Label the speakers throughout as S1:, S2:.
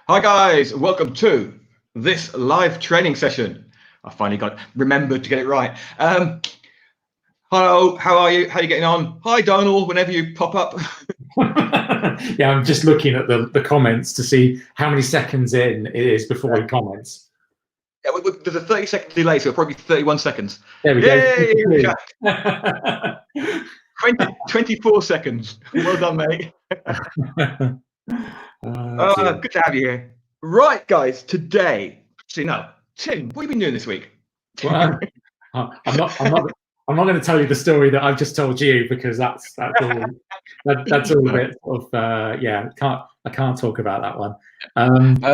S1: Hi guys, welcome to this live training session. I finally remembered to get it right. Hello, how are you? How are you getting on? Hi Donald, whenever you pop up.
S2: Yeah, I'm just looking at the comments to see how many seconds in it is before he comments.
S1: Yeah, there's a 30-second delay, so it'll probably be 31 seconds.
S2: There we
S1: Yay!
S2: go.
S1: 24 seconds. Well done, mate. Good to have you here. Right, guys, today, actually, no, Tim, what have you been doing this week?
S2: Well, I'm not going to tell you the story that I've just told you, because that's all a bit of yeah. I can't talk about that one.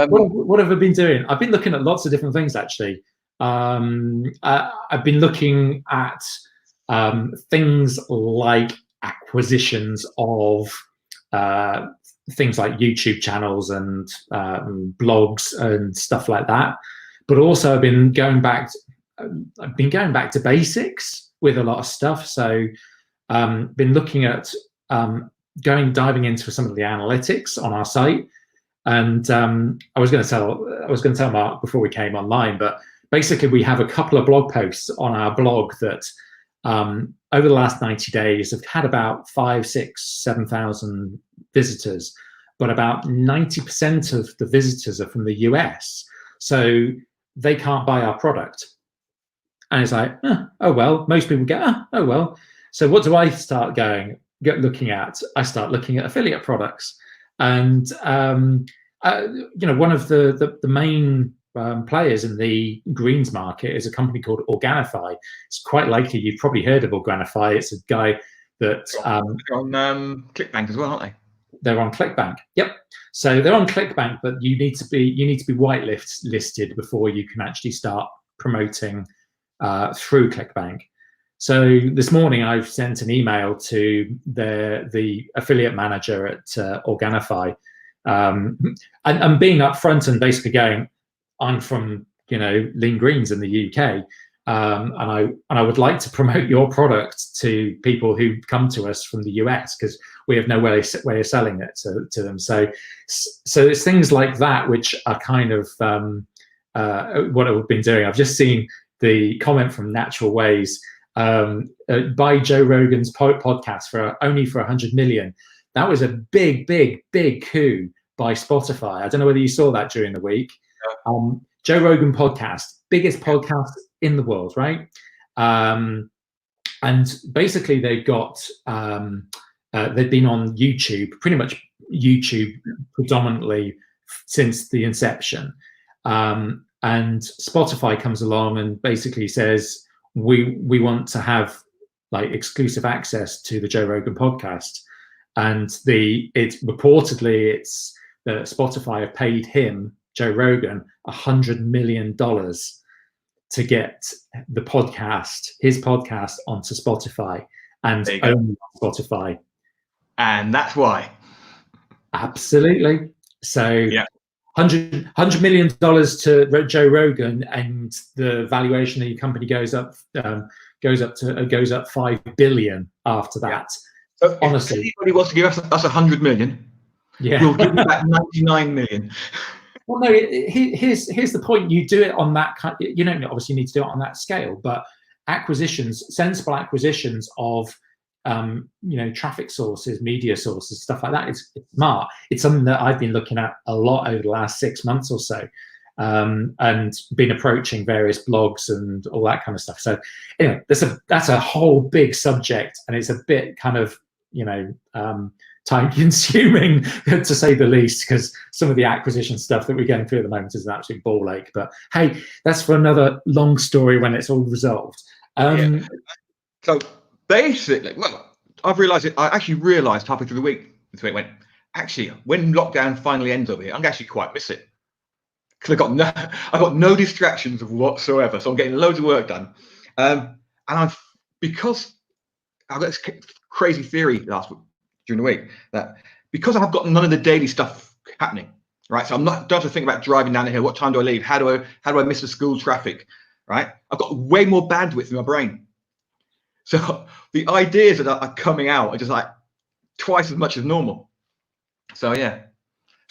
S2: What have I been doing? I've been looking at lots of different things, actually. I've been looking at things like acquisitions of things like YouTube channels and blogs and stuff like that. But also I've been going back to basics with a lot of stuff. So been looking at diving into some of the analytics on our site. And I was going to tell Mark before we came online, but basically we have a couple of blog posts on our blog that over the last 90 days have had about 5,000, 6,000, 7,000 visitors, but about 90% of the visitors are from the US. So they can't buy our product. And it's like, oh well, most people go, oh well. So what do I start looking at? I start looking at affiliate products. And one of the main players in the greens market is a company called Organifi. It's quite likely you've probably heard of Organifi. It's a guy that
S1: they're on ClickBank as well, aren't they?
S2: They're on ClickBank. Yep. So they're on ClickBank, but you need to be whitelisted before you can actually start promoting through ClickBank. So this morning I've sent an email to the affiliate manager at Organifi, and being upfront and basically going, I'm from Lean Greens in the UK, and I would like to promote your product to people who come to us from the US, because we have no way of selling it to them. So it's things like that which are kind of what I've been doing. I've just seen the comment from Natural Ways, buy Joe Rogan's podcast for only 100 million. That was a big coup by Spotify. I don't know whether you saw that during the week. Joe Rogan podcast, biggest podcast in the world, right? And basically they've got they've been on YouTube, pretty much YouTube predominantly since the inception. And Spotify comes along and basically says, we want to have like exclusive access to the Joe Rogan podcast. And reportedly that Spotify have paid him, Joe Rogan, $100 million to get his podcast onto Spotify, and only on Spotify.
S1: And that's why.
S2: Absolutely. So
S1: yeah.
S2: $100 million to Joe Rogan, and the valuation of your company goes up 5 billion after that. Yeah.
S1: So
S2: honestly,
S1: if anybody wants to give us 100 million, we'll give you back 99 million.
S2: Well, no. Here's the point. You do it on that kind. You don't obviously need to do it on that scale, but sensible acquisitions of traffic sources, media sources, stuff like that. It's smart. It's something that I've been looking at a lot over the last 6 months or so, and been approaching various blogs and all that kind of stuff. So anyway, that's a whole big subject, and it's a bit kind of time consuming to say the least, because some of the acquisition stuff that we're going through at the moment is an absolute ball ache. But hey, that's for another long story when it's all resolved.
S1: So basically, well, I actually realised halfway through the week, when lockdown finally ends over here, I'm actually quite miss it, because I got no distractions whatsoever, so I'm getting loads of work done, and because I've got this crazy theory during the week that because I've got none of the daily stuff happening, right? So don't have to think about driving down the hill. What time do I leave? How do I miss the school traffic, right? I've got way more bandwidth in my brain. So the ideas that are coming out are just like twice as much as normal. So yeah.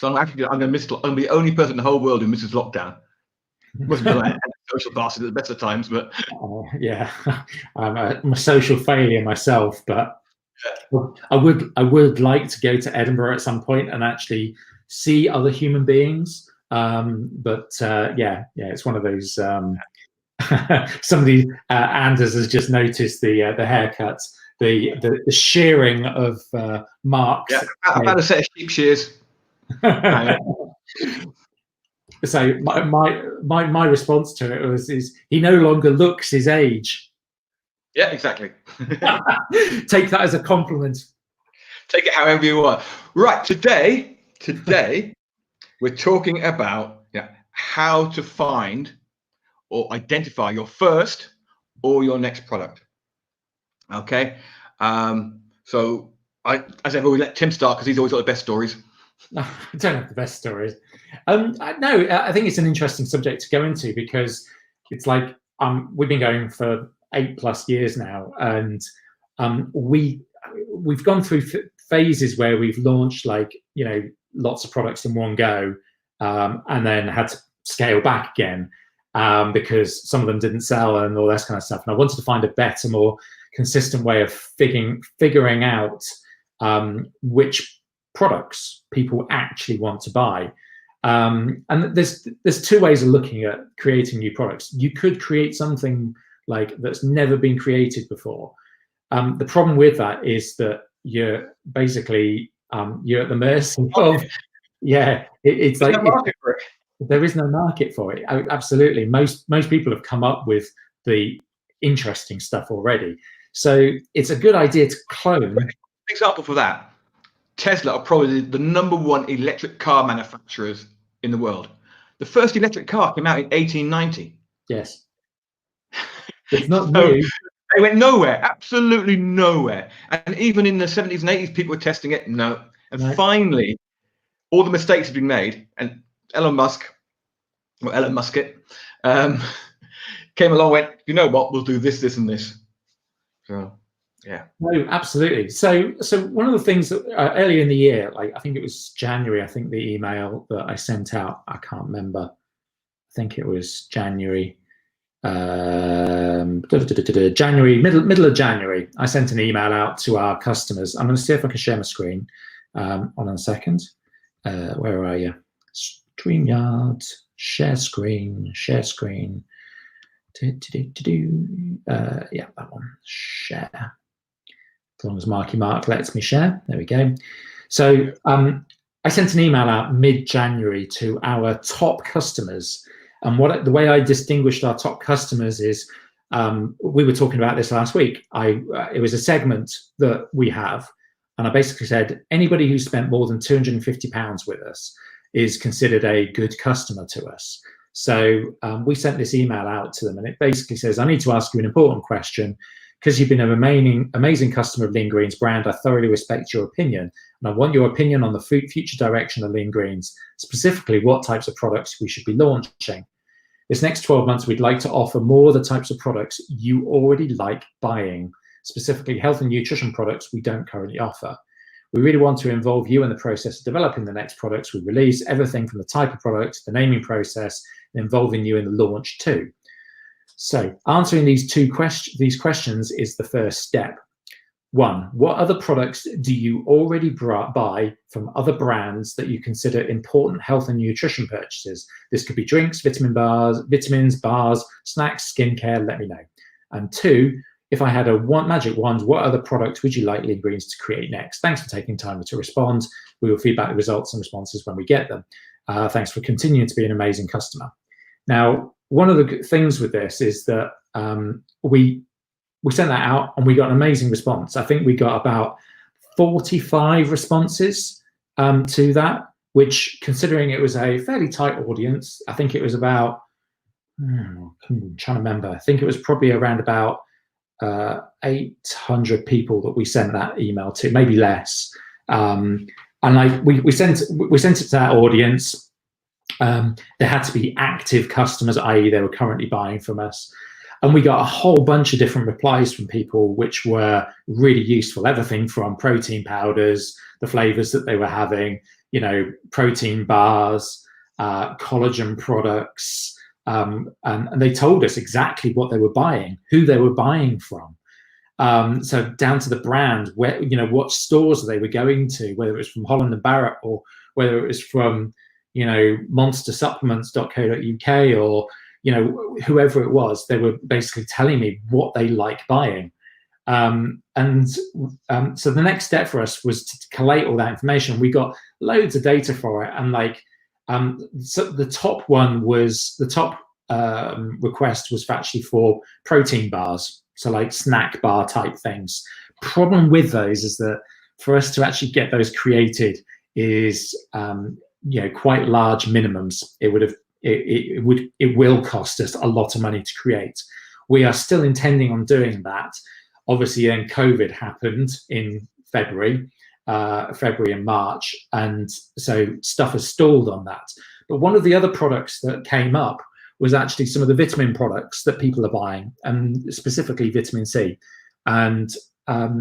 S1: So I'm going to miss. I'm the only person in the whole world who misses lockdown. Must be like a social bastard at the best of times, but
S2: yeah, I'm a social failure myself, but I would like to go to Edinburgh at some point and actually see other human beings. Yeah, it's one of those. Somebody Anders has just noticed the haircuts, the shearing of Mark's.
S1: Yeah, I've had a set of sheep shears.
S2: So my response to it is he no longer looks his age.
S1: Yeah, exactly.
S2: Take that as a compliment.
S1: Take it however you want. Right, today we're talking about how to find or identify your first or your next product. Okay, so as ever, we let Tim start because he's always got the best stories.
S2: I don't have the best stories. No, I think it's an interesting subject to go into because it's like we've been going for 8+ years now, and we've gone through phases where we've launched lots of products in one go, and then had to scale back again because some of them didn't sell and all that kind of stuff. And I wanted to find a better, more consistent way of figuring out which products people actually want to buy. And there's two ways of looking at creating new products. You could create something that's never been created before. The problem with that is that you're basically you're at the mercy of it's like there is no market for it. Absolutely, most people have come up with the interesting stuff already, so it's a good idea to clone.
S1: Example for that: Tesla are probably the #1 electric car manufacturers in the world. The first electric car came out in 1890.
S2: Yes. It's not new.
S1: They went nowhere, absolutely nowhere. And even in the 70s and 80s, people were testing it. No. And finally, all the mistakes have been made. And Elon Musk came along and went, you know what, we'll do this, this, and this. So, yeah.
S2: No, absolutely. So one of the things that earlier in the year, I think it was January, I think the email that I sent out, I can't remember. I think it was January. January, middle of January, I sent an email out to our customers. I'm going to see if I can share my screen. Hold on a second. Where are you? StreamYard, share screen. Yeah, that one. Share. As long as Marky Mark lets me share. There we go. So I sent an email out mid-January to our top customers. And the way I distinguished our top customers is, we were talking about this last week. It was a segment that we have, and I basically said anybody who spent more than £250 with us is considered a good customer to us. So we sent this email out to them, and it basically says, I need to ask you an important question. Because you've been an amazing customer of Lean Green's brand, I thoroughly respect your opinion, and I want your opinion on the future direction of Lean Greens, specifically what types of products we should be launching. This next 12 months, we'd like to offer more of the types of products you already like buying, specifically health and nutrition products we don't currently offer. We really want to involve you in the process of developing the next products we release, everything from the type of product, the naming process, and involving you in the launch too. So answering these questions is the first step. 1, what other products do you already buy from other brands that you consider important health and nutrition purchases? This could be drinks, vitamins, bars, snacks, skincare, let me know. And 2, if I had a magic wand, what other products would you like Lean Greens to create next? Thanks for taking time to respond. We will feedback the results and responses when we get them. Thanks for continuing to be an amazing customer. Now, one of the good things with this is that we sent that out and we got an amazing response. I think we got about 45 responses to that, which, considering it was a fairly tight audience, I think it was about, I'm trying to remember, I think it was probably around about 800 people that we sent that email to, maybe less. And we sent it to that audience. There had to be active customers, i.e. they were currently buying from us. And we got a whole bunch of different replies from people, which were really useful. Everything from protein powders, the flavors that they were having, you know, protein bars, collagen products, and they told us exactly what they were buying, who they were buying from. So down to the brand, where, you know, what stores they were going to, whether it was from Holland and Barrett or whether it was from, you know, monstersupplements.co.uk or, you know, whoever it was, they were basically telling me what they like buying. So the next step for us was to collate all that information. We got loads of data for it, and like, so the top one was, the top request was actually for protein bars, so like snack bar type things. Problem with those is that for us to actually get those created is, you know, quite large minimums. It will cost us a lot of money to create. We are still intending on doing that. Obviously, then COVID happened in February and March, and so stuff has stalled on that. But one of the other products that came up was actually some of the vitamin products that people are buying, and specifically vitamin C. And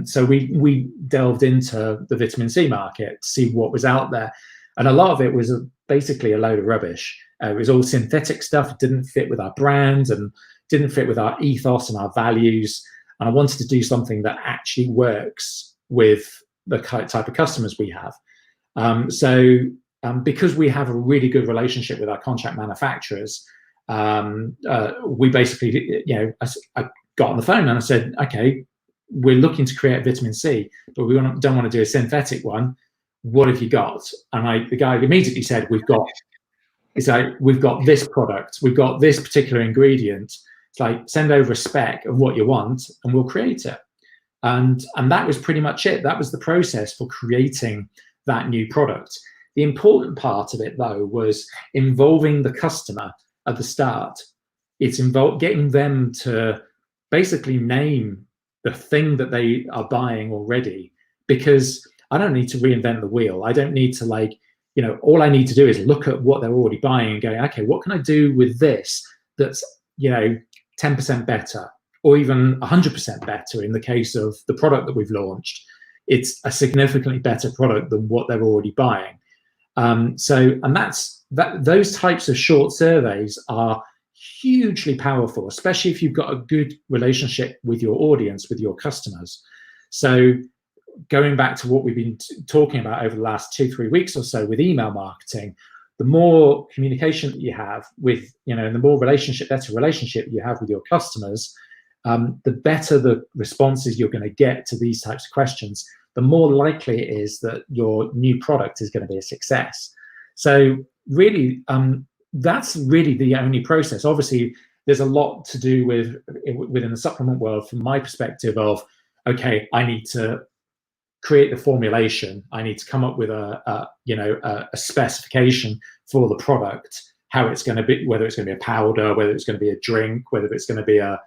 S2: so we delved into the vitamin C market to see what was out there. And a lot of it was basically a load of rubbish. It was all synthetic stuff. It didn't fit with our brand and didn't fit with our ethos and our values. And I wanted to do something that actually works with the type of customers we have. Because we have a really good relationship with our contract manufacturers, we basically, you know, I got on the phone and I said, okay, we're looking to create vitamin C, but we don't want to do a synthetic one. What have you got? And the guy immediately said, we've got this product, we've got this particular ingredient. It's like, send over a spec of what you want and we'll create it. And that was pretty much it. That was the process for creating that new product. The important part of it, though, was involving the customer at the start. It's getting them to basically name the thing that they are buying already, because I don't need to reinvent the wheel. I don't need to, like, you know, all I need to do is look at what they're already buying and go, okay, what can I do with this that's, you know, 10% better or even 100% better in the case of the product that we've launched. It's a significantly better product than what they're already buying. Those types of short surveys are hugely powerful, especially if you've got a good relationship with your audience, with your customers. So going back to what we've been talking about over the last 2-3 weeks or so with email marketing, the more communication that you have with, you know, the more better relationship you have with your customers, the better the responses you're going to get to these types of questions, the more likely it is that your new product is going to be a success. So really, that's really the only process. Obviously, there's a lot to do within the supplement world from my perspective of, okay, I need to create the formulation. I need to come up with a specification for the product, how it's going to be, whether it's going to be a powder, whether it's going to be a drink, whether it's going to be a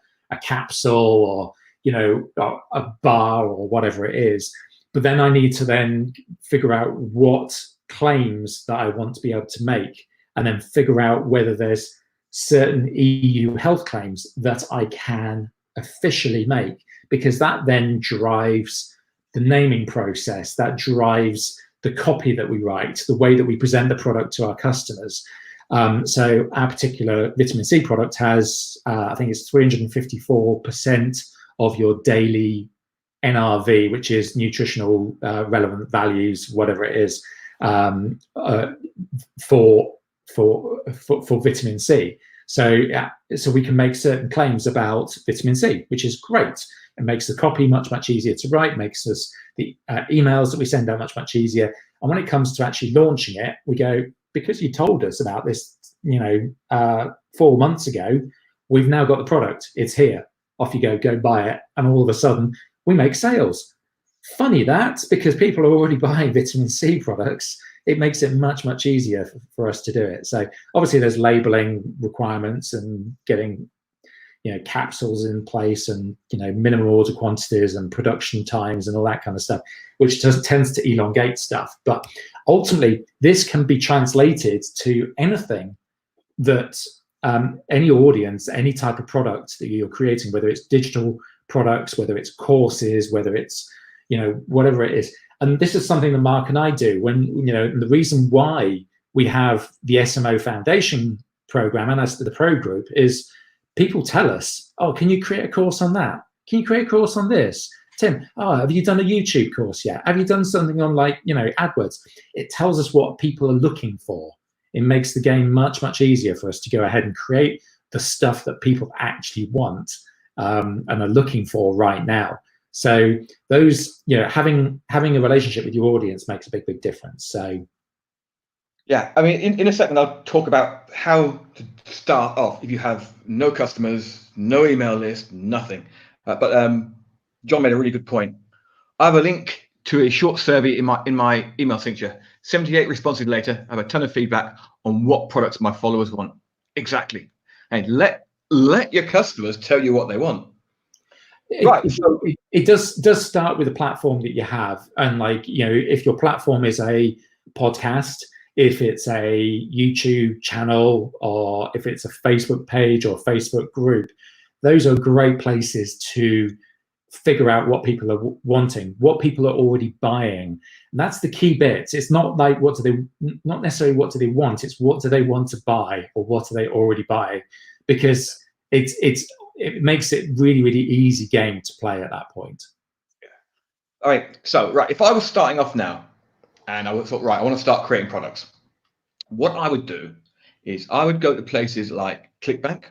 S2: capsule or, you know, a bar or whatever it is. But then I need to then figure out what claims that I want to be able to make, and then figure out whether there's certain EU health claims that I can officially make, because that then drives the naming process, that drives the copy that we write, the way that we present the product to our customers. So our particular vitamin C product has, I think it's 354% of your daily NRV, which is nutritional relevant values, whatever it is, for vitamin C. So we can make certain claims about vitamin C, which is great. It makes the copy much easier to write, makes us the emails that we send out much easier. And when it comes to actually launching it, we go, because you told us about this, you know, 4 months ago, we've now got the product. It's here. Off you go buy it. And all of a sudden, we make sales. Funny that, because people are already buying vitamin C products. It makes it much easier for us to do it. So obviously, there's labeling requirements and getting, you know, capsules in place and, you know, minimum order quantities and production times and all that kind of stuff, which tends to elongate stuff. But ultimately, this can be translated to anything that any audience, any type of product that you're creating, whether it's digital products, whether it's courses, whether it's, you know, whatever it is, And this is something that Mark and I do when, and the reason why we have the SMO Foundation program and as the pro group is people tell us, oh, can you create a course on that? Can you create a course on this? Tim, oh, have you done a YouTube course yet? Have you done something on AdWords? It tells us what people are looking for. It makes the game much, much easier for us to go ahead and create the stuff that people actually want and are looking for right now. So those, having a relationship with your audience makes a big, big difference. So
S1: yeah, I mean, in a second, I'll talk about how to start off if you have no customers, no email list, nothing. But John made a really good point. I have a link to a short survey in my email signature. 78 responses later, I have a ton of feedback on what products my followers want. Exactly. And let your customers tell you what they want.
S2: It does start with the platform that you have. And if your platform is a podcast, if it's a YouTube channel, or if it's a Facebook page or Facebook group, those are great places to figure out what people are wanting, what people are already buying. And that's the key bit. It's not like not necessarily what do they want, it's what do they want to buy or what do they already buy, because it makes it really, really easy game to play at that point.
S1: Yeah. All right. So, if I was starting off now and I thought, I want to start creating products, what I would do is I would go to places like ClickBank,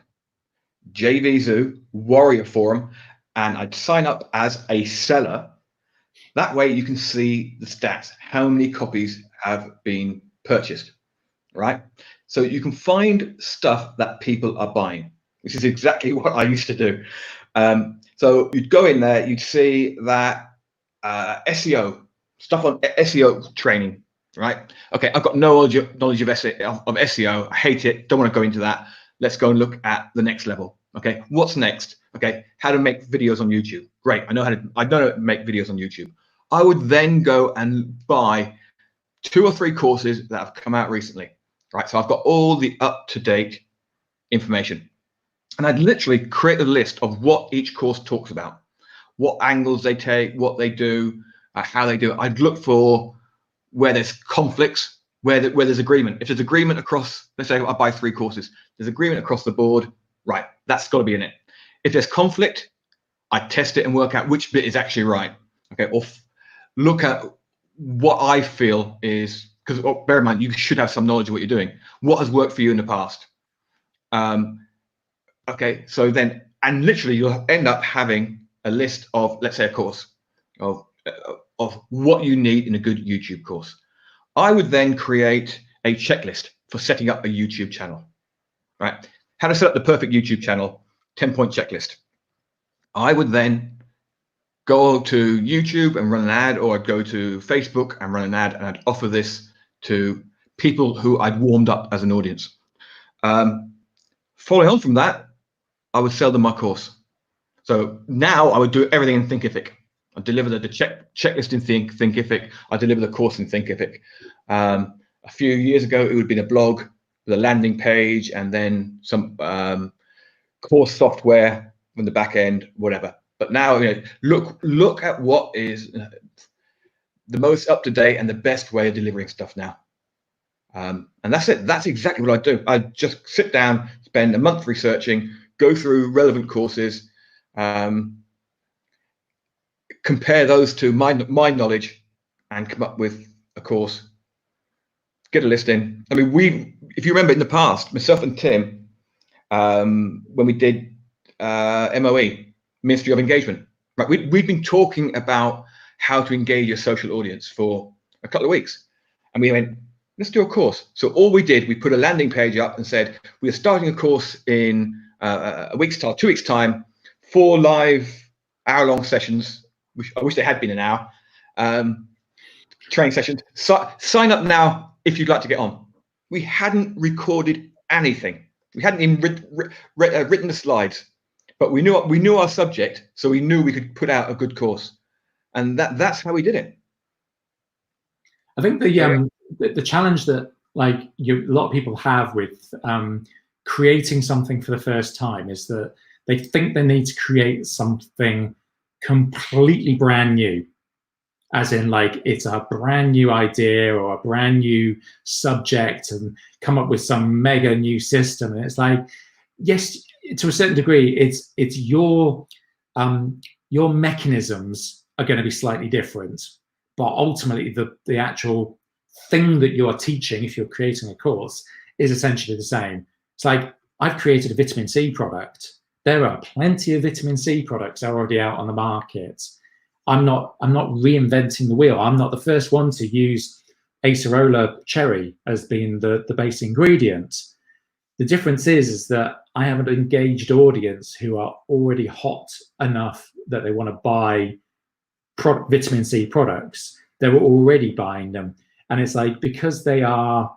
S1: JVZoo, Warrior Forum, and I'd sign up as a seller. That way you can see the stats, how many copies have been purchased, right? So you can find stuff that people are buying, which is exactly what I used to do. So you'd go in there, you'd see that SEO, stuff on SEO training, right? Okay, I've got no knowledge of SEO. I hate it, don't want to go into that. Let's go and look at the next level. Okay, what's next? Okay, how to make videos on YouTube. Great, I know how to make videos on YouTube. I would then go and buy 2 or 3 courses that have come out recently, right? So I've got all the up-to-date information. And I'd literally create a list of what each course talks about, what angles they take, what they do, how they do it. I'd look for where there's conflicts, where there's agreement. If there's agreement across, let's say I buy 3 courses, there's agreement across the board, right, that's got to be in it. If there's conflict, I test it and work out which bit is actually right. Okay, or look at what I feel is, because bear in mind, you should have some knowledge of what you're doing. What has worked for you in the past? Okay, so then, and literally you'll end up having a list of, let's say, a course of what you need in a good YouTube course. I would then create a checklist for setting up a YouTube channel, right? How to set up the perfect YouTube channel, 10-point checklist. I would then go to YouTube and run an ad, or I'd go to Facebook and run an ad, and I'd offer this to people who I'd warmed up as an audience. Following on from that, I would sell them my course. So now I would do everything in Thinkific. I deliver the checklist in Thinkific. I deliver the course in Thinkific. A few years ago, it would have been a blog with a landing page and then some course software from the back end, whatever. But now, look at what is the most up to date and the best way of delivering stuff now. And that's it. That's exactly what I do. I just sit down, spend a month researching, go through relevant courses, compare those to my knowledge, and come up with a course. Get a list in. I mean, if you remember in the past, myself and Tim, when we did MOE, Ministry of Engagement, right? We'd been talking about how to engage your social audience for a couple of weeks, and we went, let's do a course. So all we did, we put a landing page up and said, we are starting a course in a week's time, 2 weeks time, 4 live hour-long sessions, which I wish they had been an hour, training sessions. Sign up now if you'd like to get on. We hadn't recorded anything. We hadn't even written the slides, but we knew our subject, so we knew we could put out a good course, and that's how we did it.
S2: I think the challenge that a lot of people have with creating something for the first time is that they think they need to create something completely brand new. as in like it's a brand new idea or a brand new subject and come up with some mega new system. And it's like, yes, to a certain degree, it's your mechanisms are going to be slightly different, but ultimately the actual thing that you're teaching, if you're creating a course, is essentially the same. It's like, I've created a vitamin C product. There are plenty of vitamin C products already out on the market. I'm not reinventing the wheel. I'm not the first one to use acerola cherry as being the base ingredient. The difference is that I have an engaged audience who are already hot enough that they want to buy vitamin C products. They're already buying them. And it's like, because they are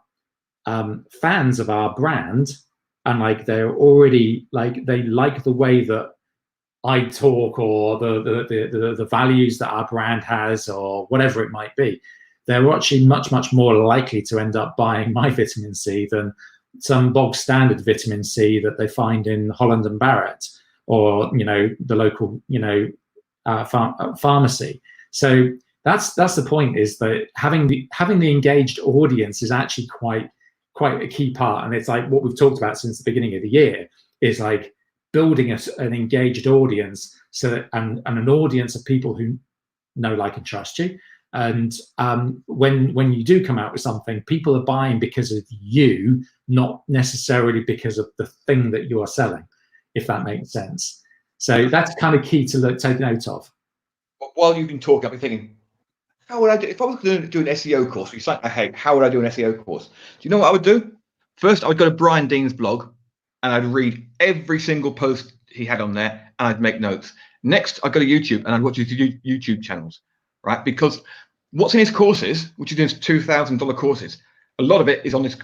S2: fans of our brand, and like they're already like, they like the way that I talk, or the values that our brand has, or whatever it might be, they're actually much more likely to end up buying my vitamin C than some bog standard vitamin C that they find in Holland and Barrett, or the local pharmacy. So that's the point, is that having the engaged audience is actually quite a key part. And it's like what we've talked about since the beginning of the year, is like building an engaged audience, so and an audience of people who know, like, and trust you. And when you do come out with something, people are buying because of you, not necessarily because of the thing that you are selling, if that makes sense. So that's kind of key to take note of.
S1: While you've been talking, I've been thinking, how would I do if I was going to do an SEO course? Which I hate. How would I do an SEO course? Do you know what I would do? First, I would go to Brian Dean's blog, and I'd read every single post he had on there, and I'd make notes. Next, I'd go to YouTube, and I'd watch his YouTube channels, right? Because what's in his courses, which is his $2,000 courses, a lot of it is on his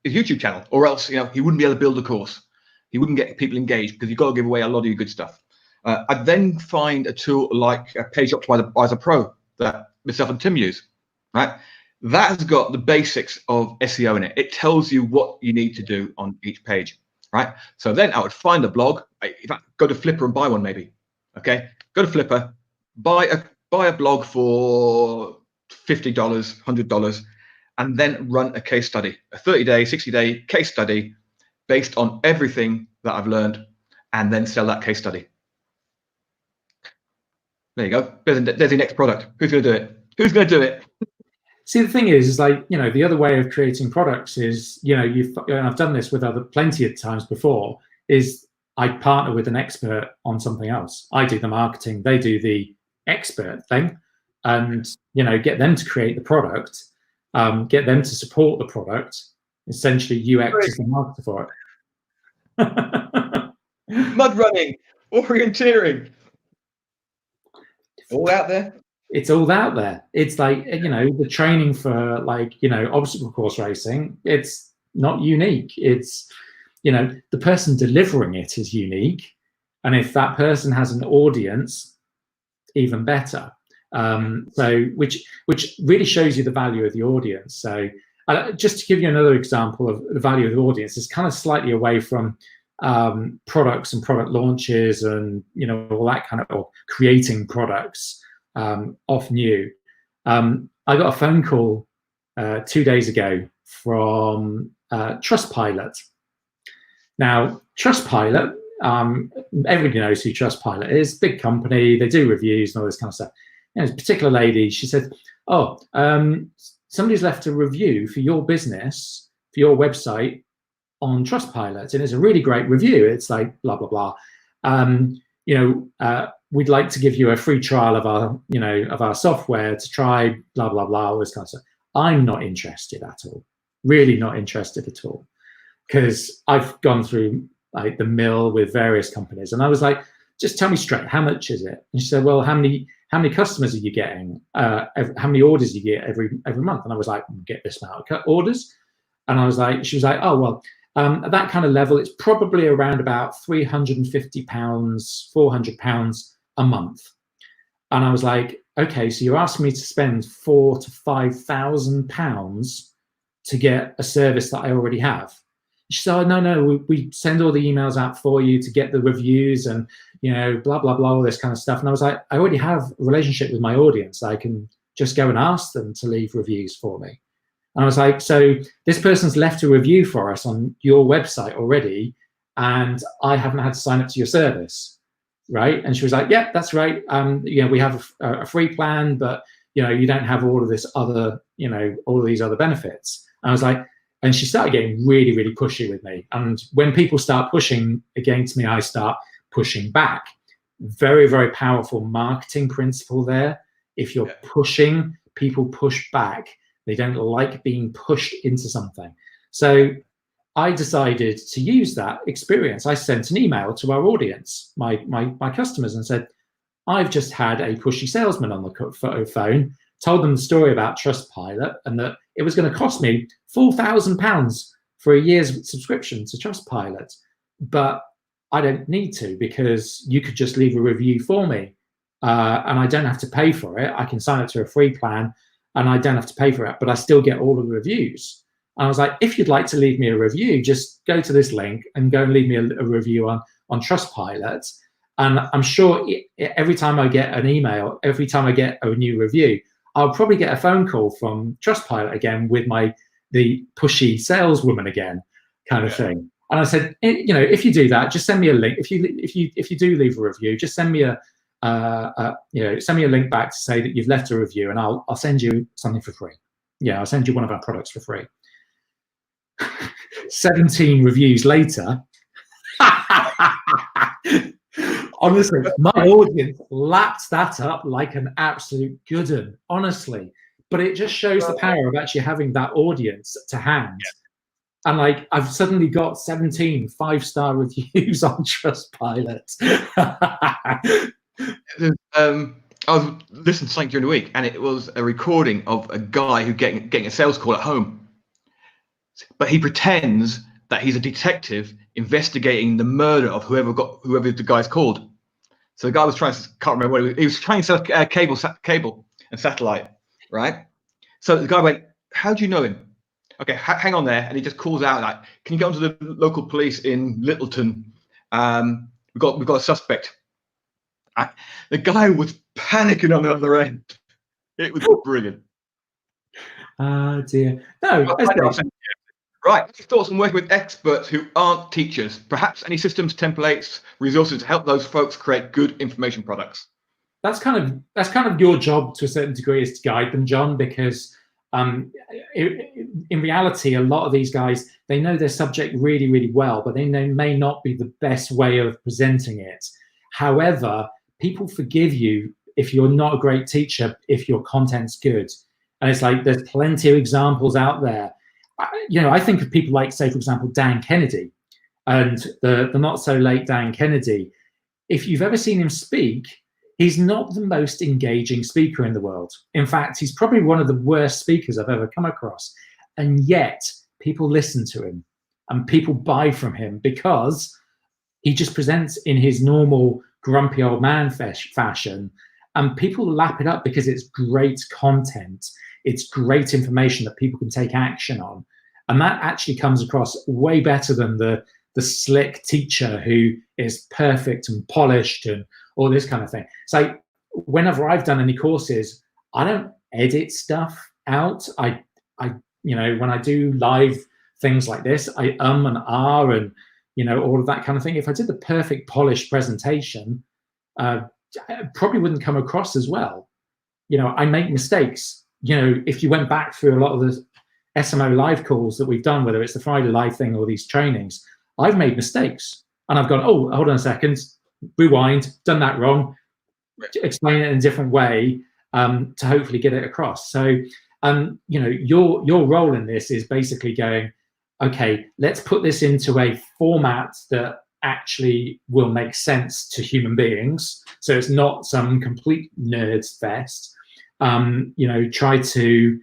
S1: YouTube channel, or else he wouldn't be able to build a course. He wouldn't get people engaged, because you've got to give away a lot of your good stuff. I'd then find a tool like Page Optimizer Pro that myself and Tim use, right? That has got the basics of SEO in it. It tells you what you need to do on each page, right? So then I would find a blog. In fact, go to Flipper and buy one, maybe. Okay, go to Flipper, buy a blog for $50, $100, and then run a case study, a 30-day, 60-day case study based on everything that I've learned, and then sell that case study. There you go. There's your next product. Who's going to do it? Who's going to do it?
S2: See, the thing is like, the other way of creating products is, I've done this with plenty of times before, is I partner with an expert on something else. I do the marketing, they do the expert thing, and, get them to create the product, get them to support the product. Essentially, UX is the marketer for it.
S1: Mud running, orienteering. All out there.
S2: It's all out there. It's like, the training for obstacle course racing, it's not unique. It's, the person delivering it is unique. And if that person has an audience, even better. So which really shows you the value of the audience. So just to give you another example of the value of the audience, is kind of slightly away from products and product launches and all that kind of, or creating products off new. I got a phone call 2 days ago from Trustpilot. Now, Trustpilot, everybody knows who Trustpilot is. Big company, they do reviews and all this kind of stuff. And this particular lady, she said, "Oh, somebody's left a review for your business, for your website on Trustpilot, and it's a really great review. It's like blah blah blah. We'd like to give you a free trial of our software to try blah blah blah, all this kind of stuff." I'm not interested at all. Really not interested at all, because I've gone through like the mill with various companies, and I was like, "Just tell me straight, how much is it?" And she said, "Well, how many customers are you getting? How many orders you get every month?" And I was like, "Get this amount of orders." And I was like, she was like, "Oh, well, at that kind of level, it's probably around about £350, £400 a month." And I was like, "Okay, so you're asking me to spend £4,000 to £5,000 to get a service that I already have?" She said, "Oh, no, we send all the emails out for you to get the reviews, and blah, blah, blah, all this kind of stuff. And I was like, I already have a relationship with my audience. I can just go and ask them to leave reviews for me. And I was like, so this person's left a review for us on your website already, and I haven't had to sign up to your service, right? And she was like, yeah, that's right. We have a free plan, but you don't have all of this other, all of these other benefits. And I was like, and she started getting really, really pushy with me. And when people start pushing against me, I start pushing back. Very, very powerful marketing principle there. If you're pushing, people push back. They don't like being pushed into something. So I decided to use that experience. I sent an email to our audience, my customers, and said, I've just had a pushy salesman on the phone, told them the story about Trustpilot and that it was going to cost me £4,000 for a year's subscription to Trustpilot. But I don't need to, because you could just leave a review for me and I don't have to pay for it. I can sign up to a free plan and I don't have to pay for it, but I still get all of the reviews. And I was like, if you'd like to leave me a review, just go to this link and go and leave me a review on Trustpilot. And I'm sure every time I get an email, every time I get a new review, I'll probably get a phone call from Trustpilot again with the pushy saleswoman again, kind of thing. And I said, if you do that, just send me a link. If you do leave a review, just send me send me a link back to say that you've left a review, and I'll send you something for free. Yeah, I'll send you one of our products for free. 17 reviews later, honestly, my audience lapped that up like an absolute good one, honestly. But it just shows the power of actually having that audience to hand. And like, I've suddenly got 17 5-star reviews on Trustpilot.
S1: I was listening to something during the week, and it was a recording of a guy who getting a sales call at home, but he pretends that he's a detective investigating the murder of whoever the guy's called. So the guy was can't remember what he was trying to sell cable and satellite, right? So the guy went, "How do you know him?" Okay, hang on there, and he just calls out like, "Can you go to the local police in Littleton? We've got a suspect." The guy was panicking on the other end. It was brilliant.
S2: Oh dear. No,
S1: right. Thoughts on working with experts who aren't teachers? Perhaps any systems, templates, resources to help those folks create good information products.
S2: That's kind of your job to a certain degree, is to guide them, John, because in reality, a lot of these guys, they know their subject really, really well, but they may not be the best way of presenting it. However, people forgive you if you're not a great teacher, if your content's good. And it's like, there's plenty of examples out there. I think of people like, say, for example, Dan Kennedy, and the not so late Dan Kennedy. If you've ever seen him speak, he's not the most engaging speaker in the world. In fact, he's probably one of the worst speakers I've ever come across. And yet people listen to him and people buy from him because he just presents in his normal grumpy old man fashion, and people lap it up because it's great content. It's great information that people can take action on. And that actually comes across way better than the slick teacher who is perfect and polished and all this kind of thing. So whenever I've done any courses, I don't edit stuff out. I when I do live things like this, I and R and all of that kind of thing. If I did the perfect polished presentation, it probably wouldn't come across as well. I make mistakes. If you went back through a lot of the SMO live calls that we've done, whether it's the Friday live thing or these trainings, I've made mistakes and I've gone, oh, hold on a second, rewind, done that wrong, explain it in a different way to hopefully get it across. So, your role in this is basically going, okay, let's put this into a format that actually will make sense to human beings. So it's not some complete nerds fest. Try to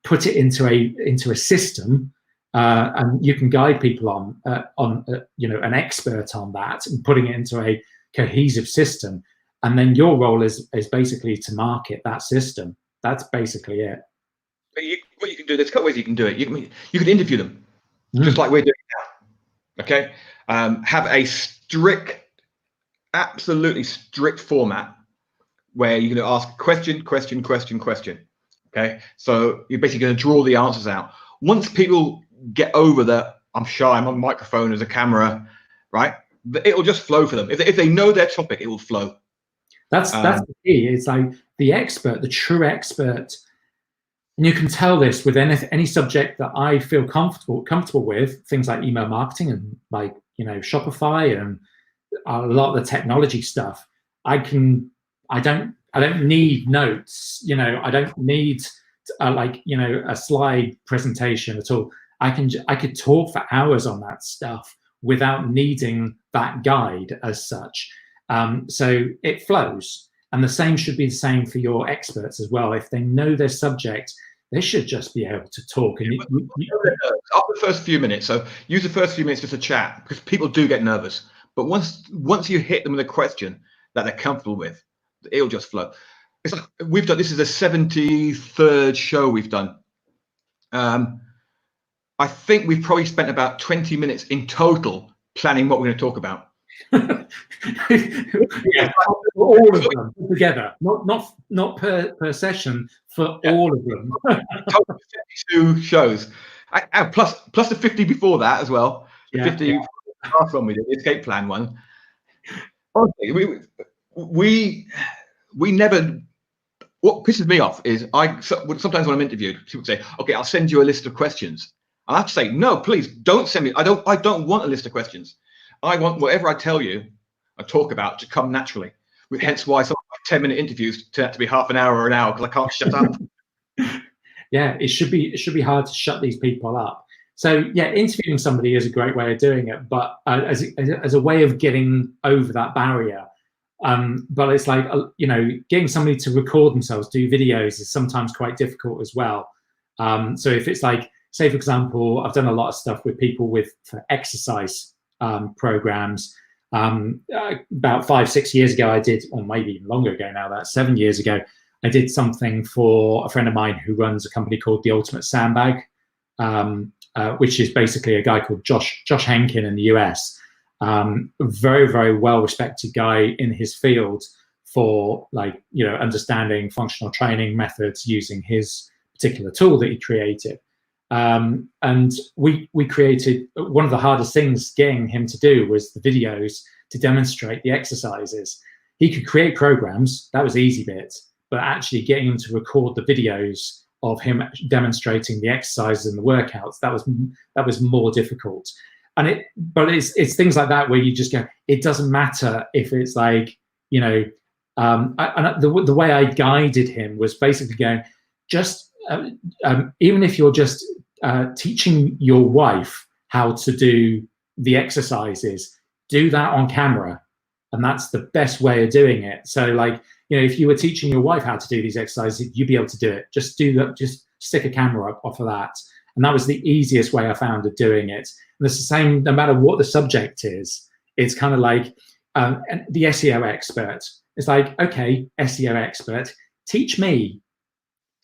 S2: put it into a system, and you can guide people on an expert on that and putting it into a cohesive system. And then your role is basically to market that system. That's basically it.
S1: What you can do, there's a couple ways you can do it. You can interview them, just like we're doing now. Okay, have a strict absolutely strict format where you're going to ask question, question, question, question. Okay, so you're basically going to draw the answers out. Once people get over the I'm shy, I'm on a microphone, there's a camera, right? It'll just flow for them. If they know their topic, it will flow.
S2: That's the key. It's like the expert, the true expert, and you can tell this with any subject that I feel comfortable with, things like email marketing and like, you know, Shopify and a lot of the technology stuff. I don't need notes, you know, I don't need like, you know, a slide presentation at all. I could talk for hours on that stuff without needing that guide as such. So it flows, and the same should be the same for your experts as well. If they know their subject, they should just be able to talk. And
S1: after the first few minutes, so use the first few minutes just to chat, because people do get nervous. But once you hit them with a question that they're comfortable with, it'll just flow. It's like we've done. This is the 73rd show we've done. I think we've probably spent about 20 minutes in total planning what we're going to talk about.
S2: Yeah, all of them together, not per session, for all of them.
S1: 52 shows, plus the 50 before that as well. The 50 last one we did, the escape plan one. Honestly, we never. What pisses me off is sometimes when I'm interviewed, people say, "Okay, I'll send you a list of questions." I have to say, "No, please don't send me. I don't want a list of questions. I want whatever I tell you, I talk about, to come naturally." Hence why some of my 10-minute interviews turn out to be half an hour or an hour, because I can't shut up.
S2: Yeah, it should be hard to shut these people up. So yeah, interviewing somebody is a great way of doing it, but as a way of getting over that barrier. But it's like, you know, getting somebody to record themselves, do videos, is sometimes quite difficult as well. So if it's like, say for example, I've done a lot of stuff with people for exercise programs. About 5-6 years ago, I did, or maybe even longer ago now, that's 7 years ago, I did something for a friend of mine who runs a company called The Ultimate Sandbag, which is basically a guy called Josh Henkin in the US. Very, very well respected guy in his field for, like, you know, understanding functional training methods using his particular tool that he created. And we created, one of the hardest things getting him to do was the videos to demonstrate the exercises. He could create programs, that was the easy bit, but actually getting him to record the videos of him demonstrating the exercises and the workouts, that was more difficult. But it's things like that where you just go, it doesn't matter if it's like, you know, the way I guided him was basically going, just even if you're just teaching your wife how to do the exercises, do that on camera, and that's the best way of doing it. So, like, you know, if you were teaching your wife how to do these exercises, you'd be able to do it. Just do that. Just stick a camera up off of that, and that was the easiest way I found of doing it. And it's the same no matter what the subject is. It's kind of like the SEO expert. It's like, okay, SEO expert, teach me.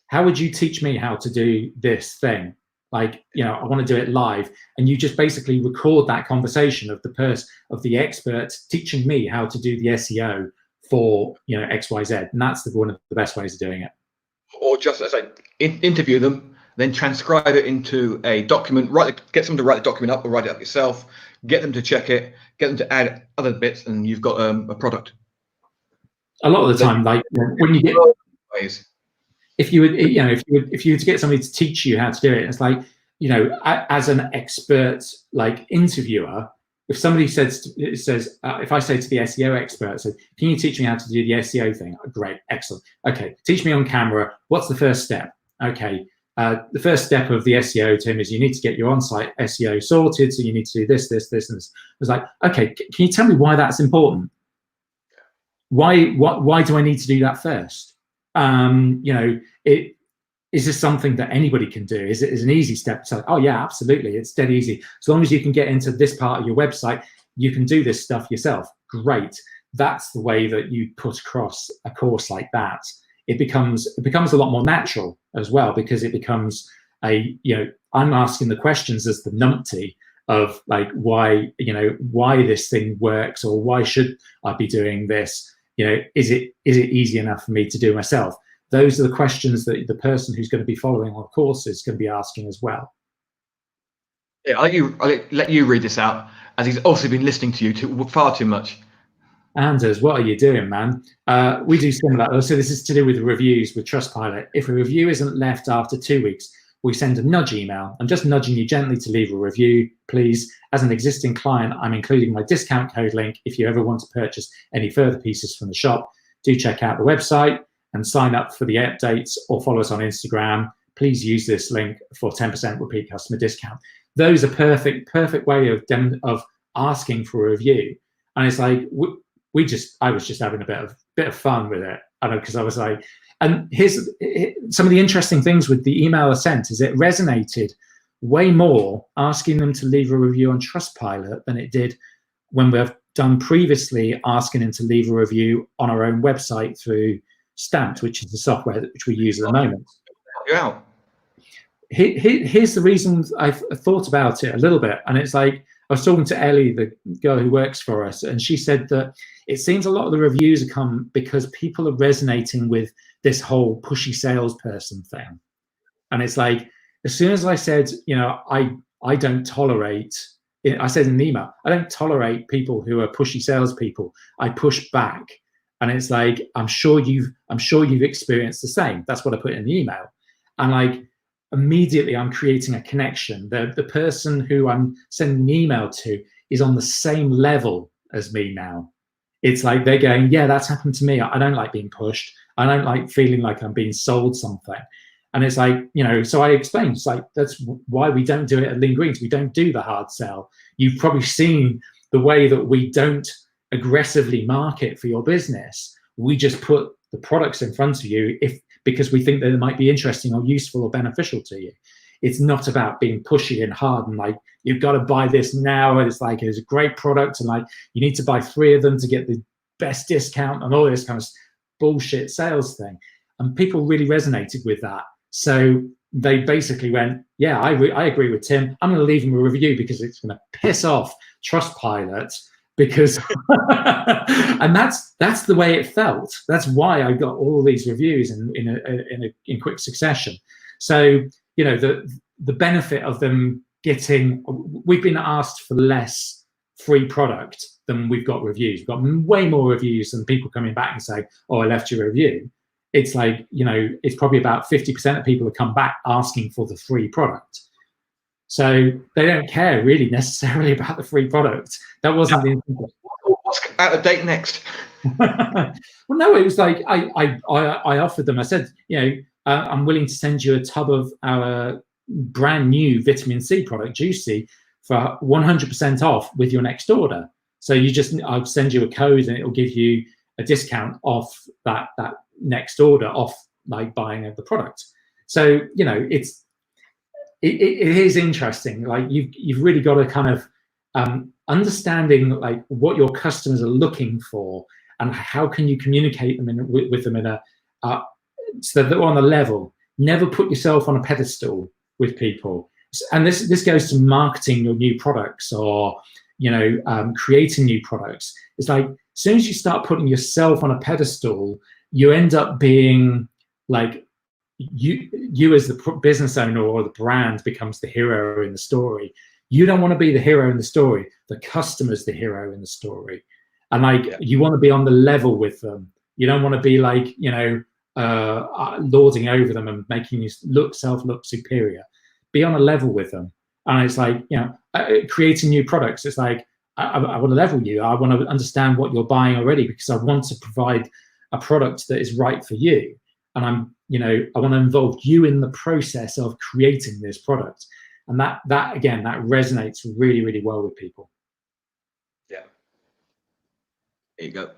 S2: How would you teach me how to do this thing? Like, you know, I want to do it live, and you just basically record that conversation of the expert teaching me how to do the SEO for, you know, XYZ, and that's one of the best ways of doing it.
S1: Or just, as I interview them, then transcribe it into a document. Get someone to write the document up, or write it up yourself. Get them to check it. Get them to add other bits, and you've got a product.
S2: A lot of the time, like when you get, if you were to get somebody to teach you how to do it, it's like, you know, as an expert, like, interviewer, if somebody says, if I say to the SEO expert, so, can you teach me how to do the SEO thing? Oh, great, excellent. Okay, teach me on camera. What's the first step? Okay, the first step of the SEO, Tim, is you need to get your on-site SEO sorted. So you need to do this, this, this, and this. It's like, okay, can you tell me why that's important? Why do I need to do that first? You know, is this something that anybody can do? Is it an easy step? So, oh yeah, absolutely, it's dead easy. As long as you can get into this part of your website, you can do this stuff yourself. Great. That's the way that you put across a course like that. It becomes a lot more natural as well, because it becomes I'm asking the questions as the numpty of like why this thing works, or why should I be doing this? Is it easy enough for me to do myself? Those are the questions that the person who's going to be following our course is going to be asking as well.
S1: Yeah, I'll let you read this out, as he's also been listening to you far too much.
S2: Anders, what are you doing, man? We do similar. So this is to do with reviews with Trustpilot. If a review isn't left after 2 weeks, we send a nudge email. I'm just nudging you gently to leave a review, please. As an existing client, I'm including my discount code link. If you ever want to purchase any further pieces from the shop, do check out the website and sign up for the updates, or follow us on Instagram. Please use this link for 10% repeat customer discount. Those are perfect way of asking for a review. And it's like, I was just having a bit of fun with it. I know, because I was like, and here's some of the interesting things with the email I sent is it resonated way more asking them to leave a review on Trustpilot than it did when we've done previously asking them to leave a review on our own website through Stamped, which is the software which we use at the moment.
S1: Yeah.
S2: Here's the reason I've thought about it a little bit, and it's like, I was talking to Ellie, the girl who works for us, and she said that it seems a lot of the reviews have come because people are resonating with this whole pushy salesperson thing. And it's like, as soon as I said, I don't tolerate, I said in the email, I don't tolerate people who are pushy salespeople. I push back. And it's like, I'm sure you've experienced the same. That's what I put in the email. And like, immediately I'm creating a connection. The person who I'm sending an email to is on the same level as me now. It's like they're going, yeah, that's happened to me. I don't like being pushed. I don't like feeling like I'm being sold something. And it's like, so I explained, it's like, that's why we don't do it at Lean Greens. We don't do the hard sell. You've probably seen the way that we don't aggressively market for your business. We just put the products in front of you because we think that it might be interesting or useful or beneficial to you. It's not about being pushy and hard and like, you've got to buy this now. And it's like, it's a great product. And like, you need to buy 3 of them to get the best discount and all this kind of bullshit sales thing. And people really resonated with that. So they basically went, yeah, I agree with Tim. I'm going to leave him a review because it's going to piss off Trustpilot. Because and that's the way it felt. That's why I got all these reviews in quick succession. So the benefit of them getting, we've been asked for less free product than we've got reviews. We've got way more reviews than people coming back and say, oh, I left you a review. It's like, it's probably about 50% of people have come back asking for the free product. So they don't care really necessarily about the free product. That wasn't the intent.
S1: What's out of date next?
S2: Well, no, it was like I offered them. I said, I'm willing to send you a tub of our brand new vitamin C product, Juicy, for 100% off with your next order. So I'll send you a code and it'll give you a discount off that next order, off like buying of the product. So it is interesting. Like you've really got to kind of understanding like what your customers are looking for and how can you communicate them with them in a so that they're on a level. Never put yourself on a pedestal with people. And this goes to marketing your new products or creating new products. It's like as soon as you start putting yourself on a pedestal, you end up being like you as the business owner or the brand becomes the hero in the story. You don't want to be the hero in the story. The customer's the hero in the story. And like, you want to be on the level with them. You don't want to be like, lording over them and making you look superior. Be on a level with them. And it's like, creating new products. It's like, I want to level you. I want to understand what you're buying already because I want to provide a product that is right for you. And I want to involve you in the process of creating this product. And that again, that resonates really, really well with people.
S1: Yeah. There you go.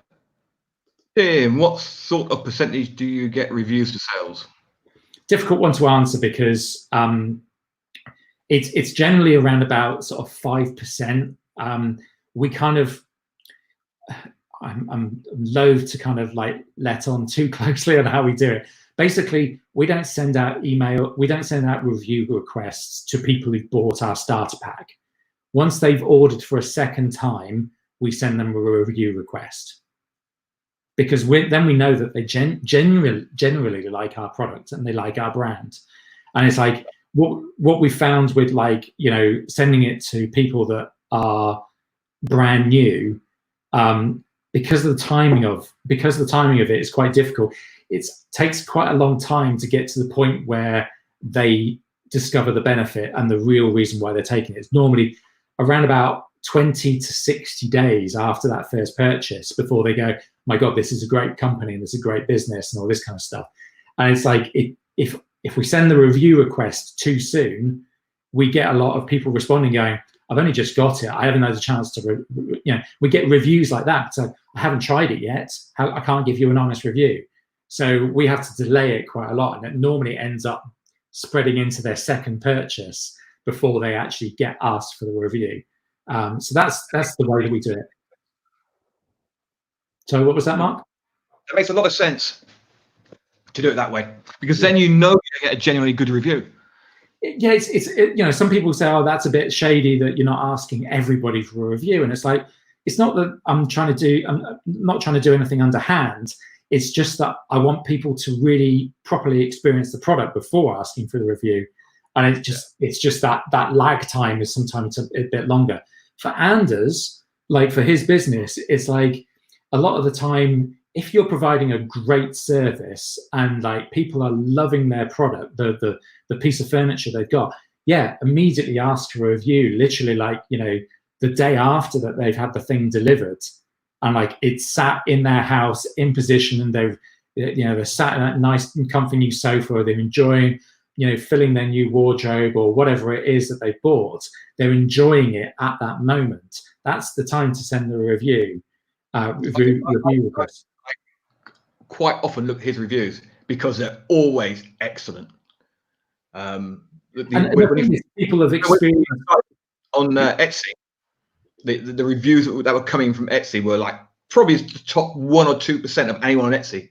S1: Tim, what sort of percentage do you get reviews to sales?
S2: Difficult one to answer because it's generally around about sort of 5%. We kind of, I'm loath to kind of like let on too closely on how we do it, basically, we don't send out review requests to people who've bought our starter pack. Once they've ordered for a second time, we send them a review request, because then we know that they generally like our product and they like our brand. And it's like what we found with, like, you know, sending it to people that are brand new, because the timing of it is quite difficult. It takes quite a long time to get to the point where they discover the benefit and the real reason why they're taking it. It's normally around about 20 to 60 days after that first purchase before they go, my God, this is a great company and it's a great business and all this kind of stuff. And it's like, if we send the review request too soon, we get a lot of people responding going, I've only just got it, I haven't had a chance to, you know, we get reviews like that. So I haven't tried it yet, I can't give you an honest review. So we have to delay it quite a lot, and it normally ends up spreading into their second purchase before they actually get us for the review. So that's the way that we do it. So what was that, Mark?
S1: It makes a lot of sense to do it that way, because then you know you get a genuinely good review.
S2: Yeah, you know, some people say, oh, that's a bit shady that you're not asking everybody for a review, and it's like, it's not that I'm not trying to do anything underhand. It's just that I want people to really properly experience the product before asking for the review. And it's just that lag time is sometimes a bit longer. For Anders, like for his business, it's like a lot of the time, if you're providing a great service and like people are loving their product, the piece of furniture they've got, yeah, immediately ask for a review, literally, like, you know, the day after that they've had the thing delivered. And like it's sat in their house in position, and they're sat in that nice and comfy new sofa, they're enjoying, you know, filling their new wardrobe or whatever it is that they bought. They're enjoying it at that moment. That's the time to send the review request.
S1: I quite often look at his reviews because they're always excellent.
S2: People have experienced
S1: on Etsy. The reviews that were coming from Etsy were like probably the top 1 or 2% of anyone on Etsy.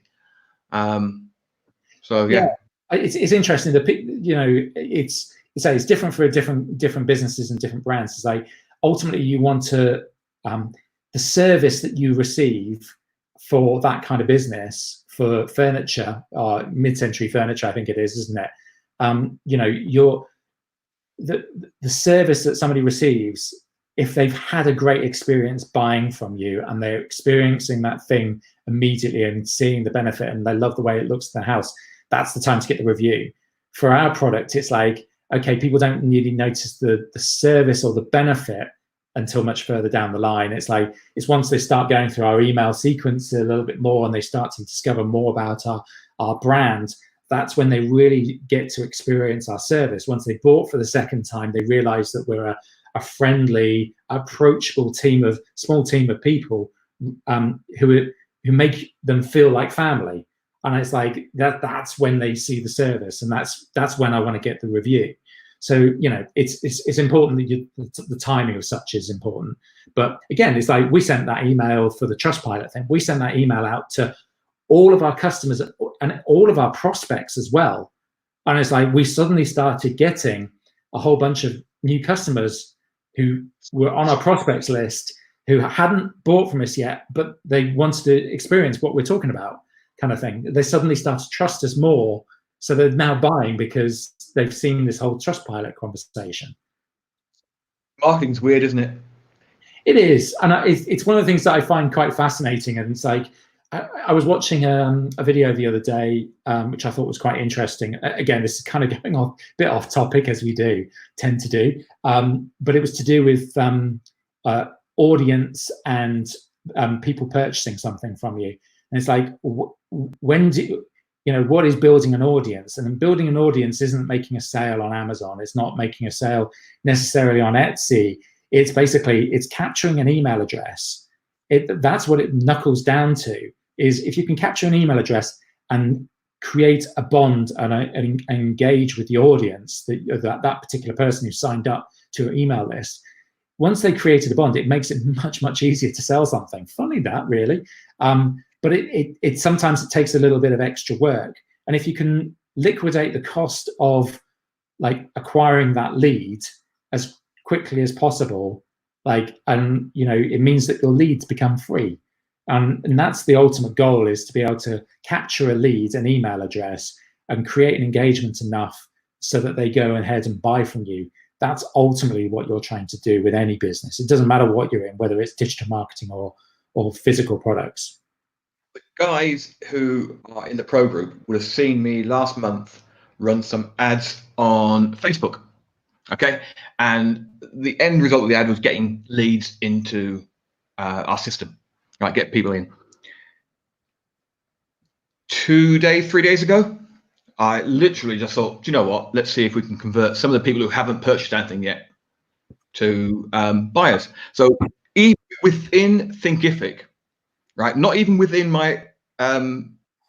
S1: So yeah,
S2: it's interesting that, you know, it's different for different businesses and different brands. It's like ultimately you want to the service that you receive for that kind of business, for furniture, mid-century furniture, I think it is, isn't it? You know, the service that somebody receives, if they've had a great experience buying from you and they're experiencing that thing immediately and seeing the benefit and they love the way it looks in the house, that's the time to get the review. For our product, it's like, okay, people don't really notice the service or the benefit until much further down the line. It's like, it's once they start going through our email sequence a little bit more and they start to discover more about our brand, that's when they really get to experience our service. Once they bought for the second time, they realize that we're a friendly, approachable small team of people who make them feel like family. And it's like that's when they see the service, and that's when I want to get the review. So, you know, it's important that the timing of such is important. But again, it's like we sent that email for the Trustpilot thing. We sent that email out to all of our customers and all of our prospects as well. And it's like we suddenly started getting a whole bunch of new customers who were on our prospects list who hadn't bought from us yet, but they wanted to experience what we're talking about, kind of thing. They suddenly start to trust us more. So they're now buying because they've seen this whole Trustpilot conversation.
S1: Marketing's weird, isn't it?
S2: It is. And it's one of the things that I find quite fascinating. And it's like, I was watching a video the other day, which I thought was quite interesting. Again, this is kind of going a bit off topic, as we tend to do. But it was to do with audience and people purchasing something from you. And it's like, what is building an audience? And building an audience isn't making a sale on Amazon. It's not making a sale necessarily on Etsy. It's basically, it's capturing an email address. That's what it knuckles down to, is if you can capture an email address and create a bond and engage with the audience, that particular person who signed up to your email list, once they created a bond, it makes it much, much easier to sell something. Funny that, really. But it sometimes it takes a little bit of extra work. And if you can liquidate the cost of like acquiring that lead as quickly as possible, like, and you know, it means that your leads become free. And that's the ultimate goal, is to be able to capture a lead, an email address, and create an engagement enough so that they go ahead and buy from you. That's ultimately what you're trying to do with any business. It doesn't matter what you're in, whether it's digital marketing or physical products.
S1: The guys who are in the pro group would have seen me last month run some ads on Facebook. Okay, and the end result of the ad was getting leads into our system, right? Get people in. 3 days ago, I literally just thought, do you know what? Let's see if we can convert some of the people who haven't purchased anything yet to buyers. So even within Thinkific, right? Not even within my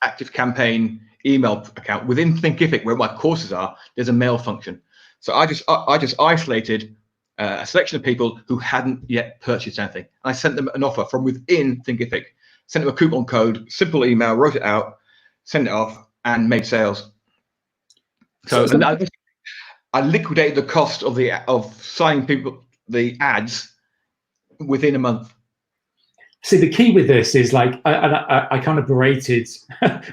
S1: active campaign email account, within Thinkific, where my courses are, there's a mail function. So I just isolated a selection of people who hadn't yet purchased anything. I sent them an offer from within Thinkific, sent them a coupon code, simple email, wrote it out, sent it off, and made sales. So I liquidated the cost of signing people the ads within a month.
S2: See, the key with this is like, I kind of berated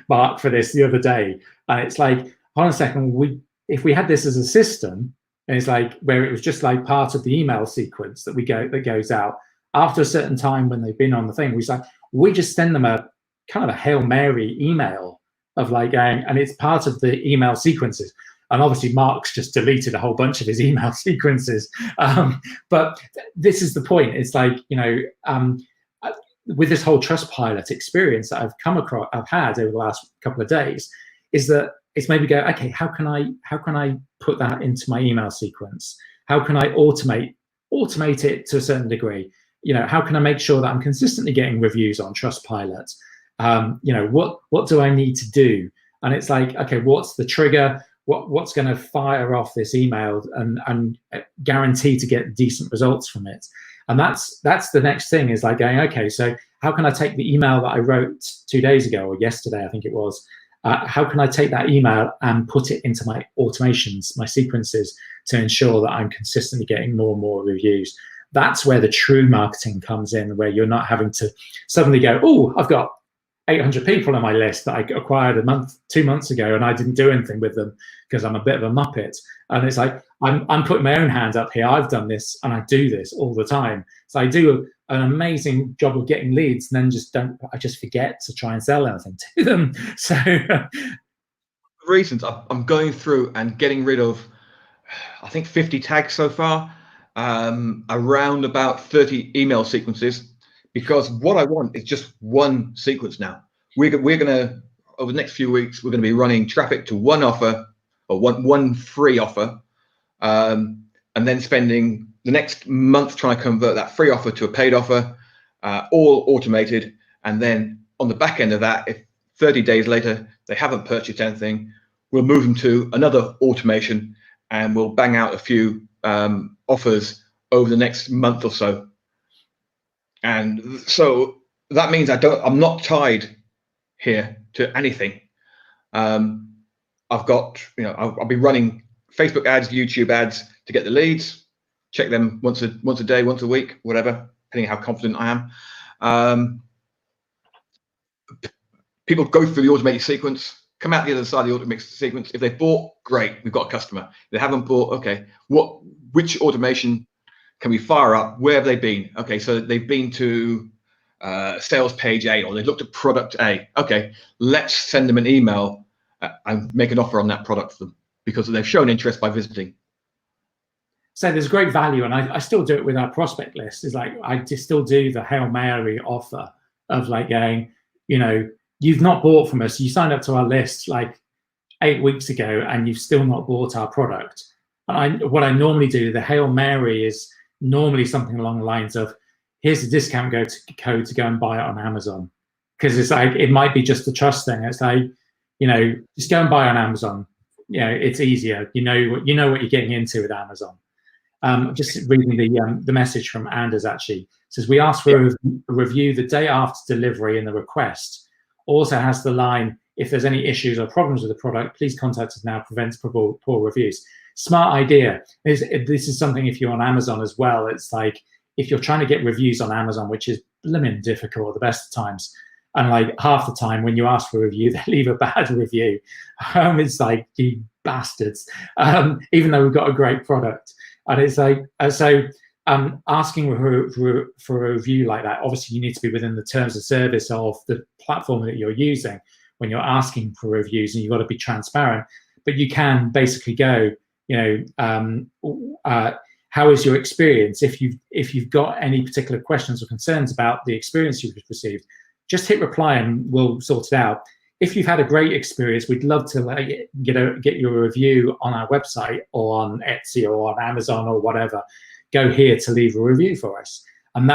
S2: Mark for this the other day, and it's like, hold on a second, if we had this as a system, and it's like where it was just like part of the email sequence that goes out after a certain time when they've been on the thing, we just send them a kind of a Hail Mary email of like going, and it's part of the email sequences. And obviously Mark's just deleted a whole bunch of his email sequences. But this is the point. It's like, you know, with this whole Trustpilot experience that I've had over the last couple of days, is that it's maybe go, okay, how can I put that into my email sequence? How can I automate it to a certain degree? You know, how can I make sure that I'm consistently getting reviews on Trustpilot? You know, what do I need to do? And it's like, okay, what's the trigger? What's going to fire off this email and guarantee to get decent results from it? And that's the next thing, is like going, okay, so how can I take the email that I wrote 2 days ago or yesterday, I think it was, how can I take that email and put it into my automations, my sequences, to ensure that I'm consistently getting more and more reviews? That's where the true marketing comes in, where you're not having to suddenly go, oh, I've got 800 people on my list that I acquired 2 months ago, and I didn't do anything with them because I'm a bit of a muppet. And it's like, I'm putting my own hand up here. I've done this, and I do this all the time. So I do an amazing job of getting leads, and then I just forget to try and sell anything to them. So
S1: reasons I'm going through and getting rid of, I think 50 tags so far, around about 30 email sequences, because what I want is just one sequence now. We're gonna, over the next few weeks, we're gonna be running traffic to one offer, or one free offer, and then spending the next month trying to convert that free offer to a paid offer, all automated. And then on the back end of that, if 30 days later they haven't purchased anything, we'll move them to another automation, and we'll bang out a few offers over the next month or so. And so that means I'm not tied here to anything. I've got, you know, I'll be running Facebook ads, YouTube ads to get the leads, check them once a day, once a week, whatever, depending on how confident I am. People go through the automated sequence, come out the other side of the automated sequence. If they've bought, great, we've got a customer. If they haven't bought, okay, which automation can we fire up? Where have they been? Okay, so they've been to sales page A, or they've looked at product A. Okay, let's send them an email and make an offer on that product for them, because they've shown interest by visiting.
S2: So there's great value, and I still do it with our prospect list. Is like, I just still do the Hail Mary offer of like going, you know, you've not bought from us. You signed up to our list like 8 weeks ago, and you've still not bought our product. And what I normally do, the Hail Mary, is normally something along the lines of, here's a discount code to go and buy it on Amazon. Because it's like, it might be just a trust thing. It's like, you know, just go and buy on Amazon. You know, it's easier. You know what you're getting into with Amazon. Just reading the message from Anders, actually. It says, we asked for a review the day after delivery, and the request also has the line, if there's any issues or problems with the product, please contact us now, prevents poor reviews. Smart idea. This is something, if you're on Amazon as well, it's like, if you're trying to get reviews on Amazon, which is blimmin' difficult at the best of times, and like half the time when you ask for a review, they leave a bad review. It's like, you bastards, even though we've got a great product. And it's like, asking for a review like that, obviously you need to be within the terms of service of the platform that you're using when you're asking for reviews, and you've got to be transparent. But you can basically go, how is your experience? If you've got any particular questions or concerns about the experience you've received, just hit reply and we'll sort it out. If you've had a great experience, we'd love to get your review on our website or on Etsy or on Amazon or whatever. Go here to leave a review for us. And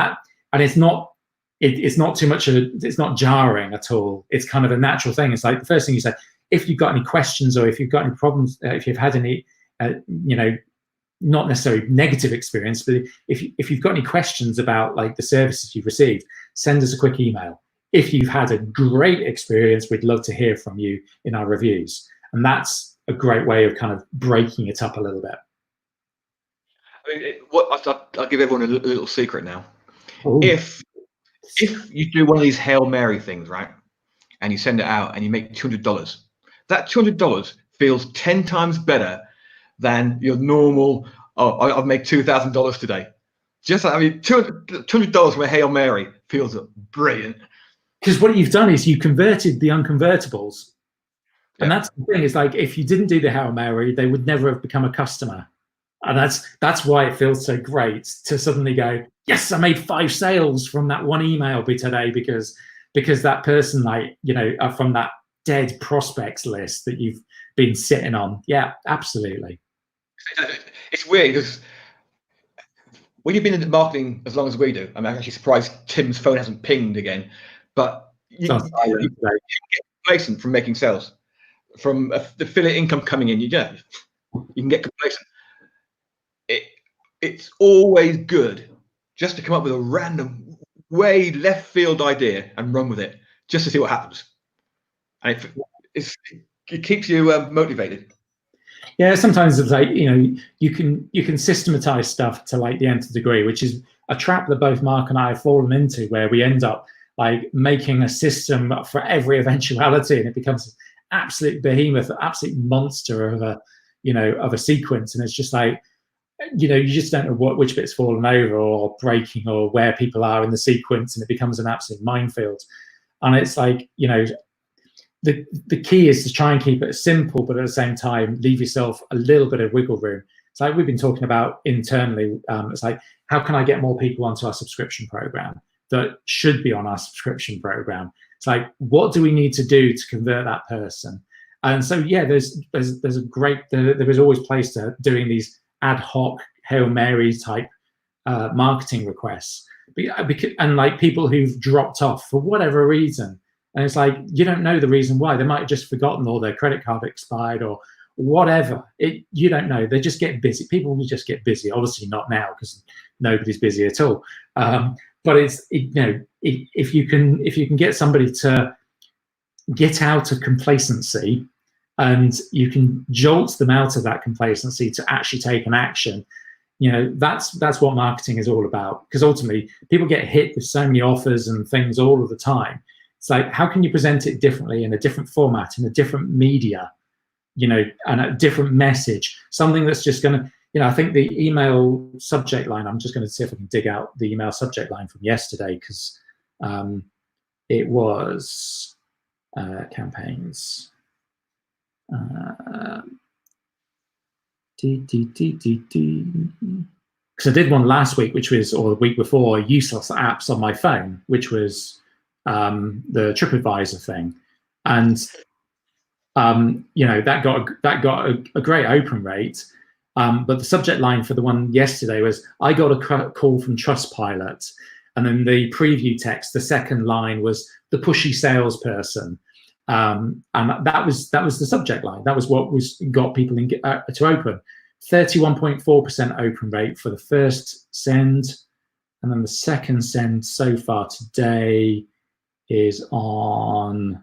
S2: it's not too much it's not jarring at all. It's kind of a natural thing. It's like the first thing you say, if you've got any questions or if you've got any problems, if you've had any, not necessarily negative experience, but if you've got any questions about like the services you've received, send us a quick email. If you've had a great experience, we'd love to hear from you in our reviews. And that's a great way of kind of breaking it up a little bit.
S1: I mean, I'll give everyone a little secret now.
S2: Ooh.
S1: If you do one of these Hail Mary things, right, and you send it out and you make $200, that $200 feels 10 times better than your normal, I've made $2,000 today. Just like, I mean, $200 from a Hail Mary feels brilliant.
S2: Because what you've done is you converted the unconvertibles. And that's the thing, is like, if you didn't do the Hail Mary, they would never have become a customer. And that's why it feels so great to suddenly go, yes, I made 5 sales from that one email today because that person, like, from that dead prospects list that you've been sitting on. Yeah, absolutely.
S1: It's weird because when you've been in marketing as long as we do, I'm actually surprised Tim's phone hasn't pinged again. But you get complacent from making sales, from the affiliate income coming in. You can get complacent. It's always good just to come up with a random, way left field idea and run with it, just to see what happens. And it keeps you motivated.
S2: Yeah, sometimes it's like, you can systematize stuff to like the nth degree, which is a trap that both Mark and I have fallen into, where we end up like making a system for every eventuality, and it becomes an absolute behemoth, absolute monster of a sequence. And it's just like, you just don't know which bit's fallen over or breaking or where people are in the sequence, and it becomes an absolute minefield. And it's like, the key is to try and keep it simple, but at the same time, leave yourself a little bit of wiggle room. It's like we've been talking about internally. It's like, how can I get more people onto our subscription program that should be on our subscription program? It's like, what do we need to do to convert that person? And so, yeah, there's there is always place to doing these ad hoc Hail Mary type marketing requests, and like people who've dropped off for whatever reason. And it's like, you don't know the reason why. They might have just forgotten, or their credit card expired, or whatever. You don't know. They just get busy. People will just get busy. Obviously not now, because nobody's busy at all. But if you can get somebody to get out of complacency, and you can jolt them out of that complacency to actually take an action, that's what marketing is all about. Because ultimately, people get hit with so many offers and things all of the time. It's like, how can you present it differently, in a different format, in a different media, and a different message? Something that's just going to, I think the email subject line, I'm just going to see if I can dig out the email subject line from yesterday, because it was campaigns. Because I did one last week, or the week before, useless apps on my phone, which was the TripAdvisor thing, and that got a great open rate, but the subject line for the one yesterday was, I got a call from Trustpilot, and then the preview text, the second line was, the pushy salesperson, and that was the subject line. That was what got people to open. 31.4% open rate for the first send, and then the second send so far today is on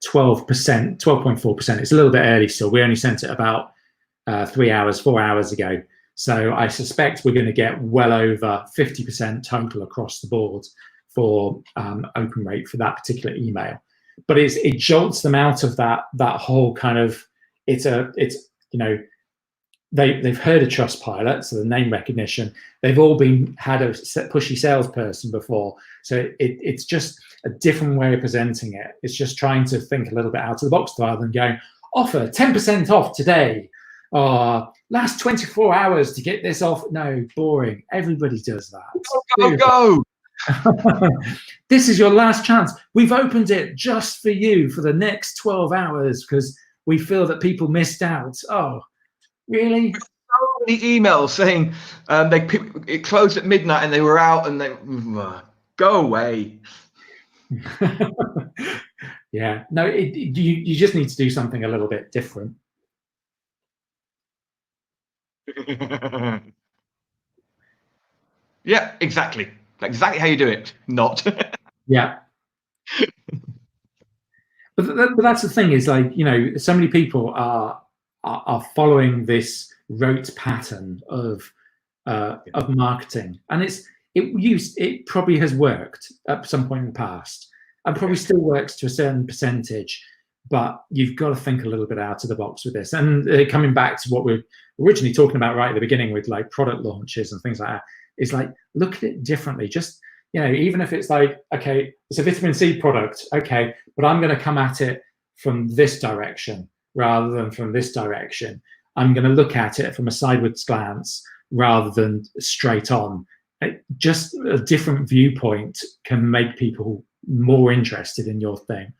S2: 12%, 12.4%. It's a little bit early still. We only sent it about 4 hours ago. So I suspect we're going to get well over 50% total across the board for open rate for that particular email. But it jolts them out of that whole kind of, it's they've heard of Trustpilot, so the name recognition. They've all had a pushy salesperson before, so it's just a different way of presenting it. It's just trying to think a little bit out of the box rather than going, offer 10% off today, or last 24 hours to get this off. No, boring. Everybody does that.
S1: Go.
S2: This is your last chance. We've opened it just for you for the next 12 hours because we feel that people missed out. Oh, really?
S1: So many emails saying it closed at midnight and they were out and they go away.
S2: Yeah, no, you just need to do something a little bit different.
S1: Yeah, exactly how you do it. Not.
S2: Yeah. But that's the thing, is like, so many people are following this rote pattern of marketing, and it probably has worked at some point in the past, and probably still works to a certain percentage, but you've got to think a little bit out of the box with this. And coming back to what we're originally talking about right at the beginning with like product launches and things like that, is like, look at it differently. Just, even if it's like, okay, it's a vitamin C product, okay, but I'm going to come at it from this direction rather than from this direction. I'm going to look at it from a sideways glance rather than straight on. Just a different viewpoint can make people more interested in your thing.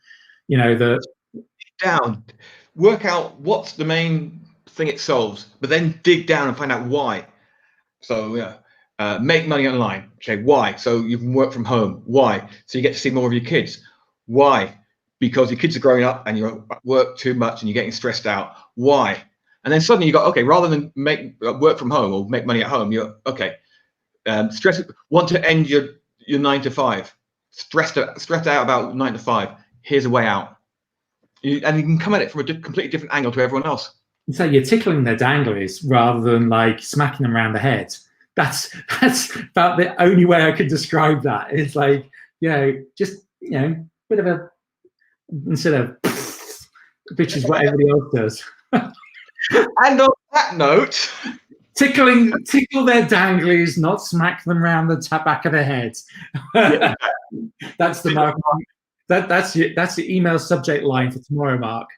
S1: Work out what's the main thing it solves, but then dig down and find out why. So make money online. Okay, why? So you can work from home. Why? So you get to see more of your kids. Why? Because your kids are growing up and you work too much and you're getting stressed out. Why? And then suddenly you go, okay, rather than work from home or make money at home, you're okay. Want to end your 9 to 5, stressed out about 9 to 5. Here's a way out. And you can come at it from a completely different angle to everyone else.
S2: So you're tickling their danglies rather than like smacking them around the head. That's about the only way I could describe that. It's like, just bit of a, instead of which is what everybody else does.
S1: And on that note,
S2: tickle their danglies, not smack them around the back of their head. That's the marketing. That's the email subject line for tomorrow, Mark.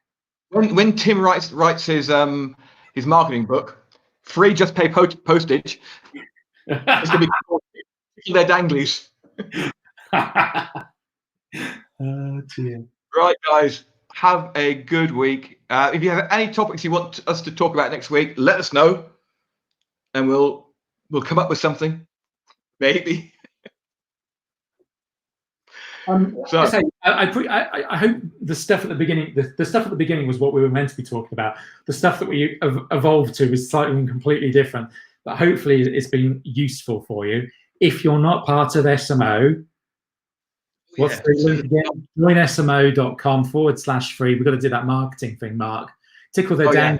S1: When Tim writes his marketing book, free, just pay postage. It's gonna be their danglies.
S2: Oh dear.
S1: Right, guys, have a good week. If you have any topics you want us to talk about next week, let us know, and we'll come up with something, maybe.
S2: So I hope the stuff at the beginning, the stuff at the beginning was what we were meant to be talking about. The stuff that we evolved to is slightly completely different, but hopefully it's been useful for you. If you're not part of SMO, what's the link again? joinsmo.com/free. We've got to do that marketing thing, Mark. Tickle their down.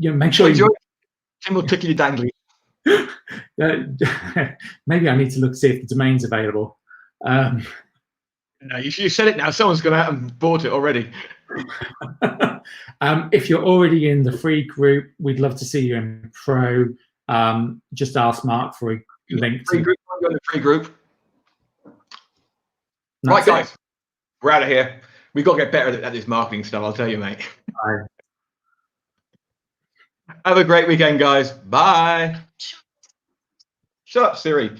S2: Make sure
S1: Tim will tickle your dangly.
S2: Maybe I need to see if the domain's available.
S1: No, you said it now. Someone's gone out and bought it already.
S2: If you're already in the free group, we'd love to see you in pro. Just ask Mark for a link.
S1: Free group. Right, guys, we're out of here. We've got to get better at this marketing stuff, I'll tell you, mate.
S2: Bye.
S1: Have a great weekend, guys. Bye. Shut up, Siri.